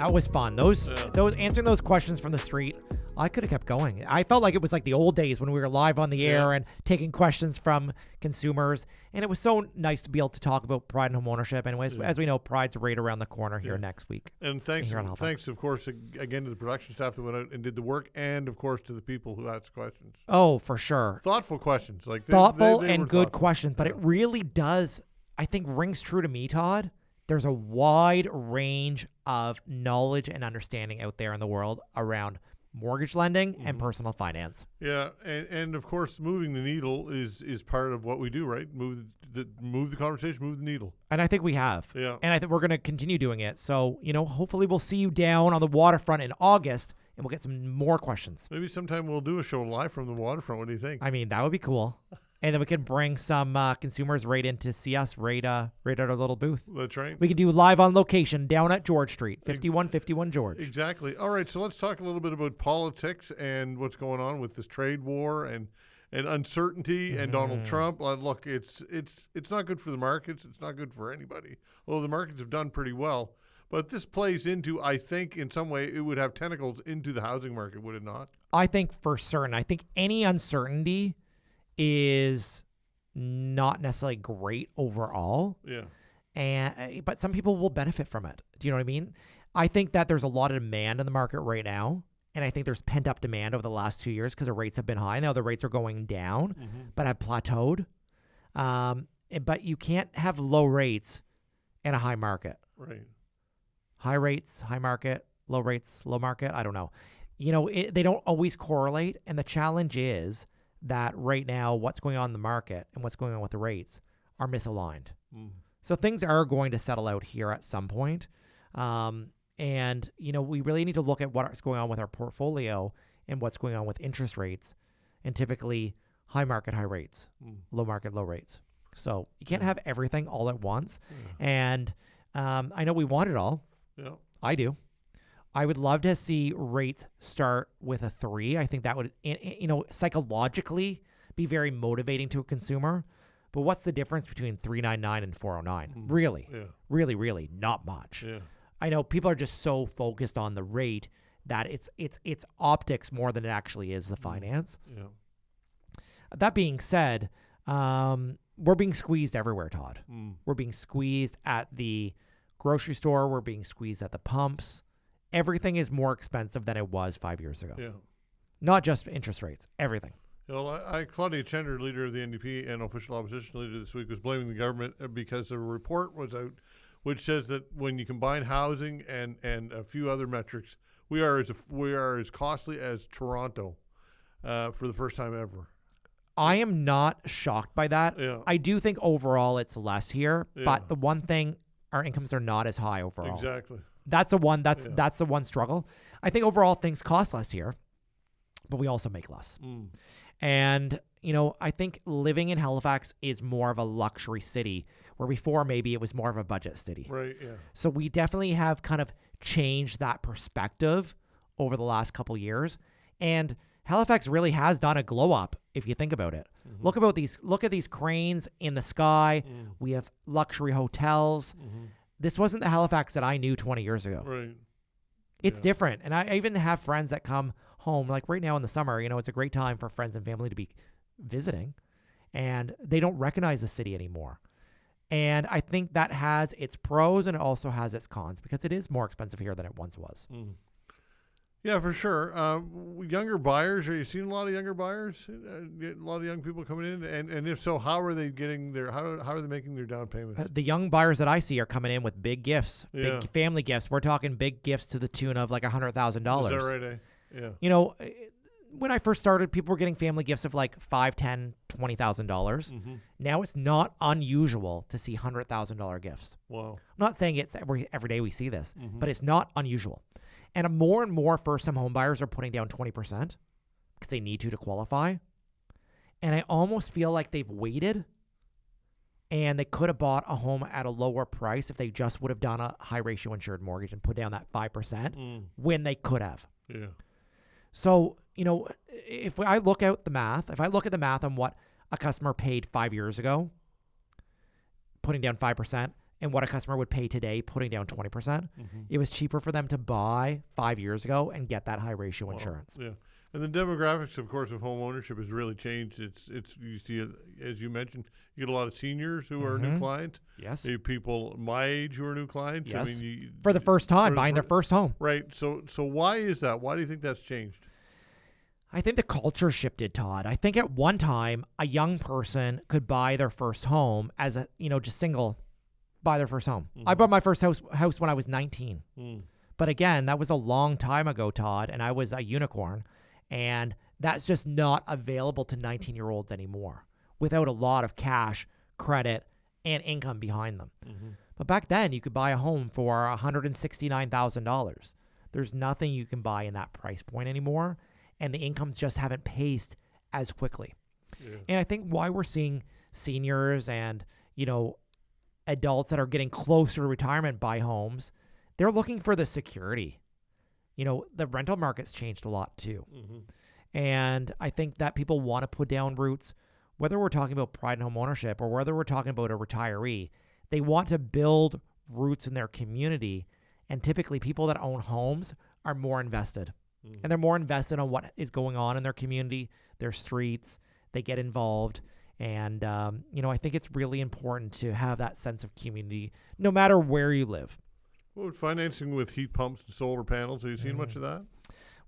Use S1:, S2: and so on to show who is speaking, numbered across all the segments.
S1: That was fun. Those answering those questions from the street, I could have kept going. I felt like it was like the old days when we were live on the air and taking questions from consumers. And it was so nice to be able to talk about pride and homeownership. Anyways, as we know, pride's right around the corner here next week.
S2: And thanks, of course, again to the production staff that went out and did the work, and of course to the people who asked questions.
S1: Oh, for sure.
S2: Thoughtful questions, like
S1: thoughtful
S2: they
S1: and good questions. But it really does, I think, rings true to me, Todd. There's a wide range of knowledge and understanding out there in the world around mortgage lending and personal finance.
S2: Yeah, and of course, moving the needle is part of what we do, right? Move the conversation, move the needle.
S1: And I think we have.
S2: Yeah.
S1: And I think we're going to continue doing it. So, hopefully we'll see you down on the waterfront in August, and we'll get some more questions.
S2: Maybe sometime we'll do a show live from the waterfront. What do you think?
S1: I mean, that would be cool. And then we can bring some consumers right in to see us right at our little booth.
S2: That's right.
S1: We can do live on location down at George Street, 5151 George.
S2: Exactly. All right, so let's talk a little bit about politics and what's going on with this trade war and uncertainty and Donald Trump. Look, it's not good for the markets. It's not good for anybody. Although the markets have done pretty well. But this plays into, I think, in some way, it would have tentacles into the housing market, would it not?
S1: I think for certain. I think any uncertainty is not necessarily great overall.
S2: Yeah.
S1: But some people will benefit from it. Do you know what I mean? I think that there's a lot of demand in the market right now. And I think there's pent-up demand over the last 2 years because the rates have been high. Now the rates are going down, but have plateaued. But you can't have low rates in a high market.
S2: Right.
S1: High rates, high market, low rates, low market. I don't know. They don't always correlate. And the challenge is that right now what's going on in the market and what's going on with the rates are misaligned. So things are going to settle out here at some point. And we really need to look at what's going on with our portfolio and what's going on with interest rates, and typically high market, high rates, low market, low rates. So you can't have everything all at once. And I know we want it all.
S2: Yeah.
S1: I do. I would love to see rates start with a 3. I think that would, psychologically be very motivating to a consumer. But what's the difference between 3.99 and 4.09? Really?
S2: Yeah.
S1: Really, really not much.
S2: Yeah.
S1: I know people are just so focused on the rate that it's optics more than it actually is the finance.
S2: Yeah.
S1: That being said, we're being squeezed everywhere, Todd. We're being squeezed at the grocery store. We're being squeezed at the pumps. Everything is more expensive than it was 5 years ago.
S2: Yeah.
S1: Not just interest rates, everything.
S2: Well, Claudia Chandler, leader of the NDP and official opposition leader this week, was blaming the government because a report was out which says that when you combine housing and a few other metrics, we are as costly as Toronto for the first time ever.
S1: I am not shocked by that.
S2: Yeah.
S1: I do think overall it's less here, but the one thing, our incomes are not as high overall.
S2: Exactly.
S1: That's the one. That's the one struggle. I think overall things cost less here, but we also make less. And I think living in Halifax is more of a luxury city, where before maybe it was more of a budget city.
S2: Right. Yeah.
S1: So we definitely have kind of changed that perspective over the last couple years, and Halifax really has done a glow up if you think about it. Look at these cranes in the sky. We have luxury hotels. This wasn't the Halifax that I knew 20 years ago.
S2: Right.
S1: It's different. And I even have friends that come home, like right now in the summer, it's a great time for friends and family to be visiting, and they don't recognize the city anymore. And I think that has its pros and it also has its cons, because it is more expensive here than it once was.
S2: Yeah, for sure. Younger buyers, are you seeing a lot of younger buyers? A lot of young people coming in, and if so, how are they getting how are they making their down payments?
S1: The young buyers that I see are coming in with big gifts, big family gifts. We're talking big gifts to the tune of like $100,000.
S2: Is that right? Yeah.
S1: When I first started, people were getting family gifts of like $5,000, $10,000, $20,000. Now it's not unusual to see $100,000 gifts.
S2: Wow.
S1: I'm not saying it's every day we see this, but it's not unusual. And more and more first-time home buyers are putting down 20% because they need to qualify. And I almost feel like they've waited, and they could have bought a home at a lower price if they just would have done a high-ratio insured mortgage and put down that 5% when they could have.
S2: Yeah.
S1: So, if I look at the math on what a customer paid 5 years ago, putting down 5%, and what a customer would pay today putting down 20%. It was cheaper for them to buy 5 years ago and get that high ratio insurance.
S2: Yeah. And the demographics, of course, of home ownership has really changed. It's you see it, as you mentioned, you get a lot of seniors who are new clients.
S1: Yes.
S2: You have people my age who are new clients.
S1: Yes.
S2: I mean,
S1: For the first time, buying their first home.
S2: Right. So why is that? Why do you think that's changed?
S1: I think the culture shifted, Todd. I think at one time, a young person could buy their first home as a, just single, buy their first home. I bought my first house when I was 19. But again, that was a long time ago, Todd, and I was a unicorn. And that's just not available to 19-year-olds anymore without a lot of cash, credit, and income behind them. But back then, you could buy a home for $169,000. There's nothing you can buy in that price point anymore, and the incomes just haven't paced as quickly. Yeah. And I think why we're seeing seniors and, adults that are getting closer to retirement buy homes, they're looking for the security. The rental market's changed a lot too. And I think that people want to put down roots, whether we're talking about pride in home ownership or whether we're talking about a retiree, they want to build roots in their community. And typically people that own homes are more invested. And they're more invested on what is going on in their community, their streets. They get involved. And, I think it's really important to have that sense of community no matter where you live.
S2: Well, financing with heat pumps and solar panels, have you seen much of that?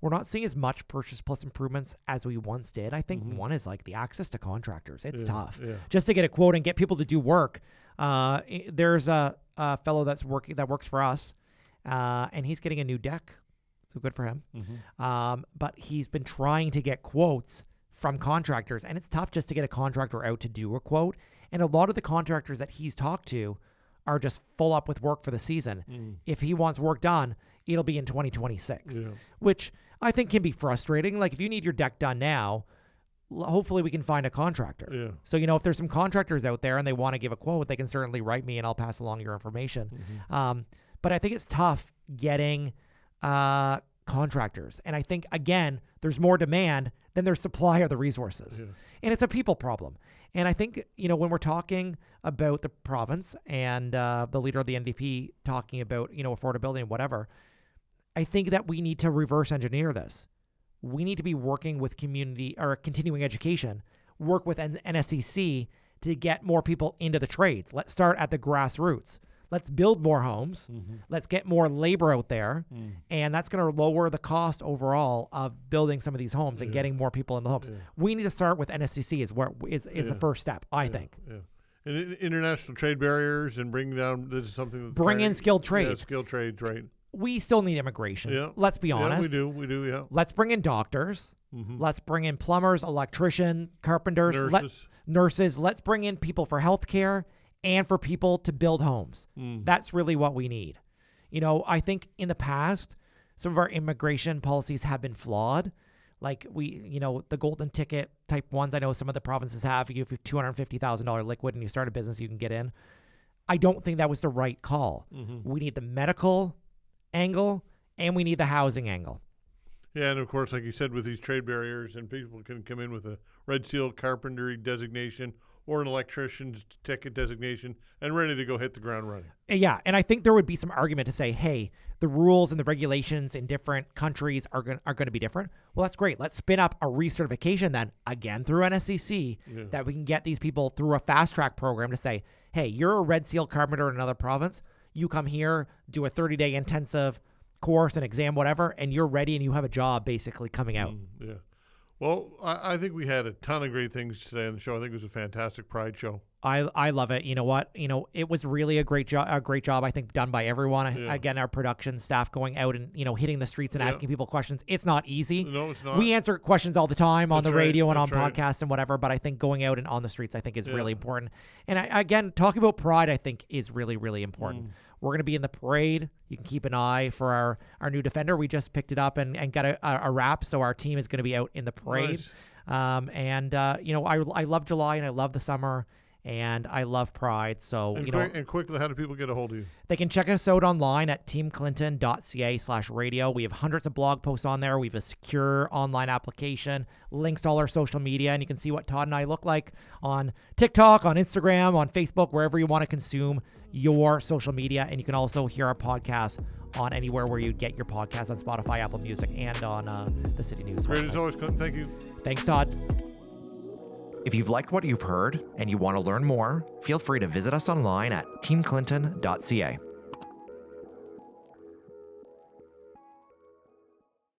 S1: We're not seeing as much purchase plus improvements as we once did. I think one is like the access to contractors. It's tough. Yeah. Just to get a quote and get people to do work. There's a fellow that works for us, and he's getting a new deck. So good for him. But he's been trying to get quotes from contractors, and it's tough just to get a contractor out to do a quote. And a lot of the contractors that he's talked to are just full up with work for the season. If he wants work done, it'll be in 2026, which I think can be frustrating. Like if you need your deck done now, hopefully we can find a contractor. Yeah. So, if there's some contractors out there and they want to give a quote, they can certainly write me and I'll pass along your information. But I think it's tough getting contractors. And I think, again, there's more demand than there's supply of the resources. And it's a people problem. And I think, when we're talking about the province and the leader of the NDP talking about, affordability and whatever, I think that we need to reverse engineer this. We need to be working with community or continuing education, work with NSCC to get more people into the trades. Let's start at the grassroots. Let's build more homes. Let's get more labor out there. And that's going to lower the cost overall of building some of these homes and getting more people in the homes. We need to start with NSCC is the first step, I think.
S2: And international trade barriers and bring down this is something that
S1: bring in skilled trades.
S2: Yeah, skilled trades, right.
S1: We still need immigration. Let's be honest.
S2: Yeah, we do.
S1: Let's bring in doctors. Let's bring in plumbers, electricians, carpenters, nurses. Let's bring in people for healthcare and for people to build homes. That's really what we need. I think in the past, some of our immigration policies have been flawed. Like the golden ticket type ones, I know some of the provinces have. If you have $250,000 liquid and you start a business, you can get in. I don't think that was the right call. We need the medical angle and we need the housing angle.
S2: Yeah, and of course, like you said, with these trade barriers, and people can come in with a Red Seal carpentry designation or an electrician's ticket designation and ready to go hit the ground running.
S1: Yeah, and I think there would be some argument to say, hey, the rules and the regulations in different countries are going to be different. Well, that's great. Let's spin up a recertification then, again, through NSCC, that we can get these people through a fast-track program to say, hey, you're a Red Seal carpenter in another province. You come here, do a 30-day intensive course, an exam, whatever, and you're ready and you have a job basically coming out.
S2: Yeah. Well, I think we had a ton of great things today on the show. I think it was a fantastic Pride show.
S1: I love it. You know what? It was really a great job. I think, done by everyone. Again, our production staff going out and hitting the streets and asking people questions. It's not easy.
S2: No, it's not.
S1: We answer questions all the time on the radio and on podcasts and whatever. But I think going out and on the streets, I think, is really important. And again, talking about Pride, I think, is really, really important. We're going to be in the parade. You can keep an eye for our new defender. We just picked it up and got a wrap, so our team is going to be out in the parade. Nice. I love July and I love the summer. and I love Pride. So,
S2: And quickly, how do people get a hold of you?
S1: they can check us out online at teamclinton.ca/radio. We have hundreds of blog posts on there. We have a secure online application, links to all our social media, and you can see what Todd and I look like on TikTok, on Instagram, on Facebook, wherever you want to consume your social media. And you can also hear our podcast on anywhere where you get your podcast, on Spotify, Apple Music, and on the City News
S2: Great
S1: website.
S2: as always, Clinton. Thank you.
S1: Thanks, Todd.
S3: If you've liked what you've heard and you want to learn more, feel free to visit us online at teamclinton.ca.